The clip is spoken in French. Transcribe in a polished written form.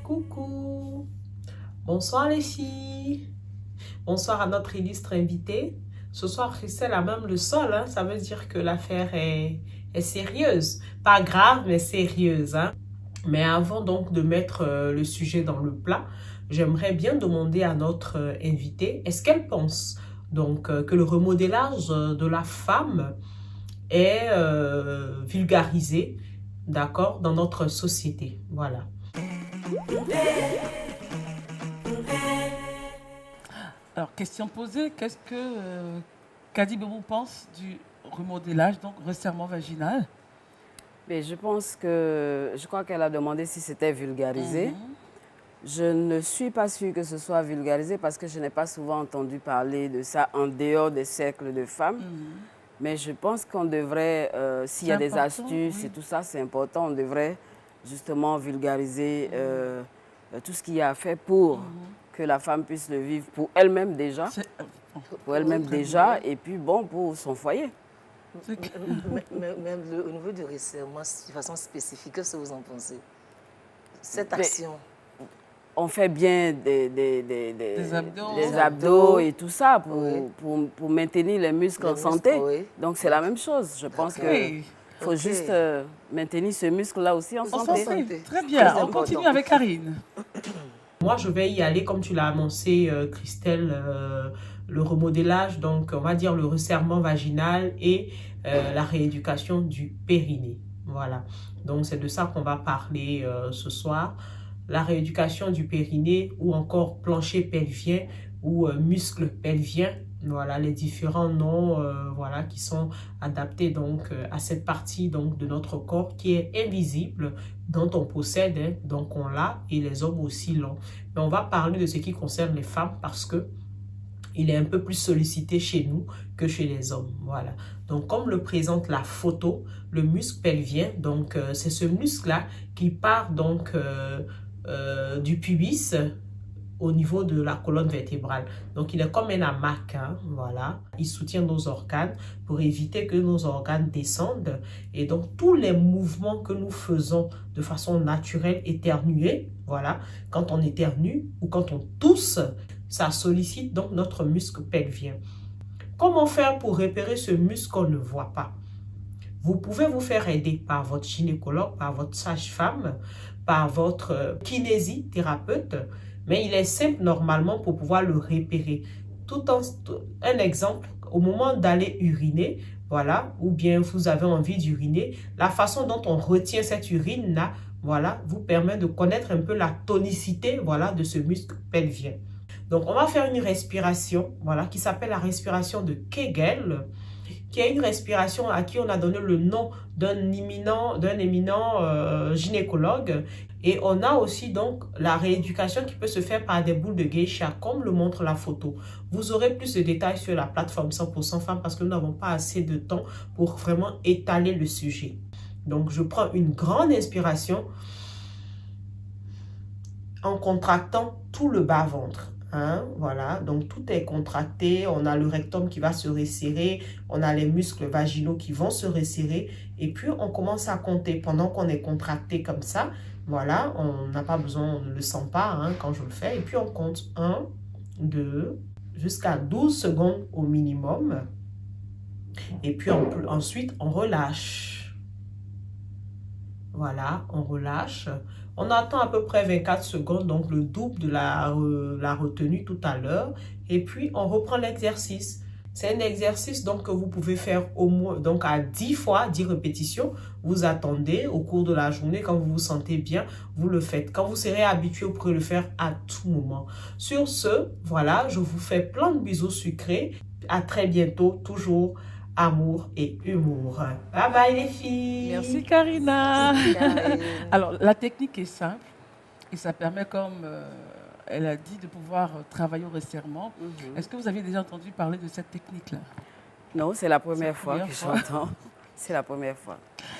Coucou, bonsoir les filles, bonsoir à notre illustre invité. Ce soir, Christelle a même le sol, hein. Ça veut dire que l'affaire est sérieuse. Pas grave, mais sérieuse, hein. Mais avant donc de mettre le sujet dans le plat, j'aimerais bien demander à notre invitée, est-ce qu'elle pense donc que le remodélage de la femme est vulgarisé, d'accord, dans notre société? Voilà. Alors, question posée, qu'est-ce que Kadi Bebou pense du remodélage, donc resserrement vaginal? Mais je crois qu'elle a demandé si c'était vulgarisé. Je ne suis pas sûre que ce soit vulgarisé parce que je n'ai pas souvent entendu parler de ça en dehors des cercles de femmes. Mais je pense qu'on devrait, s'il y a des astuces et tout ça, c'est important, on devrait justement vulgariser tout ce qu'il y a à faire pour que la femme puisse le vivre pour elle-même déjà, et puis bon, pour son foyer. Mais au niveau du resserrement, de façon spécifique, qu'est-ce que vous en pensez? Cette action. On fait bien Des abdos et tout ça Oui. pour maintenir les muscles en santé. Oui. Donc c'est la même chose. Je pense qu'il faut juste maintenir ce muscle-là aussi en santé. Très bien, Très on continue avec Karine. Moi, je vais y aller, comme tu l'as annoncé, Christelle, le remodélage, donc on va dire le resserrement vaginal et la rééducation du périnée. Voilà, donc c'est de ça qu'on va parler ce soir. La rééducation du périnée ou encore plancher pelvien ou muscle pelvien. Voilà les différents noms voilà, qui sont adaptés donc à cette partie donc, de notre corps qui est invisible, dont on possède, hein, donc on l'a, et les hommes aussi l'ont. Mais on va parler de ce qui concerne les femmes parce que il est un peu plus sollicité chez nous que chez les hommes. Voilà. Donc, comme le présente la photo, le muscle pelvien, donc c'est ce muscle-là qui part donc du pubis au niveau de la colonne vertébrale. Donc, il est comme un hamac, hein, voilà. Il soutient nos organes pour éviter que nos organes descendent. Et donc, tous les mouvements que nous faisons de façon naturelle, éternuer, voilà, quand on éternue ou quand on tousse, ça sollicite donc notre muscle pelvien. Comment faire pour repérer ce muscle qu'on ne voit pas? Vous pouvez vous faire aider par votre gynécologue, par votre sage-femme, par votre kinésithérapeute, mais il est simple normalement pour pouvoir le repérer. Un exemple, au moment d'aller uriner, voilà, ou bien vous avez envie d'uriner, la façon dont on retient cette urine-là, voilà, vous permet de connaître un peu la tonicité, voilà, de ce muscle pelvien. Donc, on va faire une respiration, voilà, qui s'appelle la respiration de Kegel, qui est une respiration à qui on a donné le nom d'un éminent gynécologue. Et on a aussi donc la rééducation qui peut se faire par des boules de geisha, comme le montre la photo. Vous aurez plus de détails sur la plateforme 100% femmes parce que nous n'avons pas assez de temps pour vraiment étaler le sujet. Donc, je prends une grande inspiration en contractant tout le bas-ventre. Hein, voilà, donc tout est contracté, on a le rectum qui va se resserrer, on a les muscles vaginaux qui vont se resserrer et puis on commence à compter pendant qu'on est contracté comme ça. Voilà, on n'a pas besoin, on ne le sent pas hein, quand je le fais et puis on compte 1, 2, jusqu'à 12 secondes au minimum et puis ensuite on relâche. Voilà, on relâche. On attend à peu près 24 secondes, donc le double de la retenue tout à l'heure. Et puis, on reprend l'exercice. C'est un exercice donc, que vous pouvez faire au moins donc à 10 fois, 10 répétitions. Vous attendez au cours de la journée. Quand vous vous sentez bien, vous le faites. Quand vous serez habitué, vous pouvez le faire à tout moment. Sur ce, voilà, je vous fais plein de bisous sucrés. À très bientôt, toujours amour et humour. Bye bye les filles. Merci Karina. Alors, la technique est simple et ça permet, comme elle a dit, de pouvoir travailler au resserrement. Est-ce que vous avez déjà entendu parler de cette technique-là? Non, c'est la première fois que j'entends. C'est la première fois.